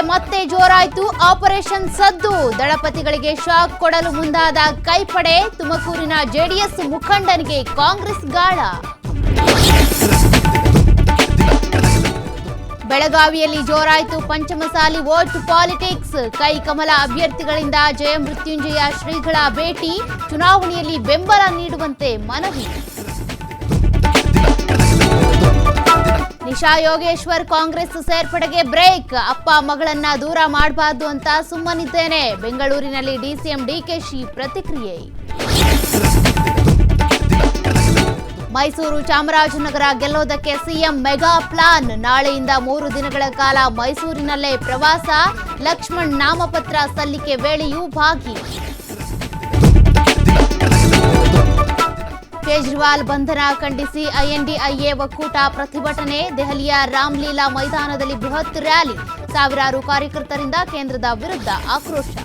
ಮತ್ತೆ ಜೋರಾಯಿತು ಆಪರೇಷನ್ ಸದ್ದು. ದಳಪತಿಗಳಿಗೆ ಶಾಕ್ ಕೊಡಲು ಮುಂದಾದ ಕೈಪಡೆ. ತುಮಕೂರಿನ ಜೆಡಿಎಸ್ ಮುಖಂಡನಿಗೆ ಕಾಂಗ್ರೆಸ್ ಗಾಳ. ಬೆಳಗಾವಿಯಲ್ಲಿ ಜೋರಾಯಿತು ಪಂಚಮಸಾಲಿ ವೋಟ್ ಪಾಲಿಟಿಕ್ಸ್. ಕೈಕಮಲ ಅಭ್ಯರ್ಥಿಗಳಿಂದ ಜಯಮೃತ್ಯುಂಜಯ ಶ್ರೀಗಳ ಭೇಟಿ. ಚುನಾವಣೆಯಲ್ಲಿ ಬೆಂಬಲ ನೀಡುವಂತೆ ಮನವಿ. ನಿಶಾ ಯೋಗೇಶ್ವರ್ ಕಾಂಗ್ರೆಸ್ ಸೇರ್ಪಡೆಗೆ ಬ್ರೇಕ್. ಅಪ್ಪ ಮಗಳನ್ನ ದೂರ ಮಾಡಬಾರ್ದು ಅಂತ ಸುಮ್ಮನಿದ್ದೇನೆ. ಬೆಂಗಳೂರಿನಲ್ಲಿ ಡಿಸಿಎಂ ಡಿಕೆಶಿ ಪ್ರತಿಕ್ರಿಯೆ. ಮೈಸೂರು ಚಾಮರಾಜನಗರ ಗೆಲ್ಲೋದಕ್ಕೆ ಸಿಎಂ ಮೆಗಾ ಪ್ಲಾನ್. ನಾಳೆಯಿಂದ 3 ದಿನಗಳ ಕಾಲ ಮೈಸೂರಿನಲ್ಲೇ ಪ್ರವಾಸ. ಲಕ್ಷ್ಮಣ್ ನಾಮಪತ್ರ ಸಲ್ಲಿಕೆ ವೇಳೆಯೂ ಭಾಗಿ. ಕೇಜ್ರಿವಾಲ್ ಬಂಧನ ಖಂಡಿಸಿ ಐಎನ್ಡಿಐಎ ಒಕ್ಕೂಟ ಪ್ರತಿಭಟನೆ. ದೆಹಲಿಯ ರಾಮ್ಲೀಲಾ ಮೈದಾನದಲ್ಲಿ ಬೃಹತ್ ರ್ಯಾಲಿ. ಸಾವಿರಾರು ಕಾರ್ಯಕರ್ತರಿಂದ ಕೇಂದ್ರದ ವಿರುದ್ಧ ಆಕ್ರೋಶ.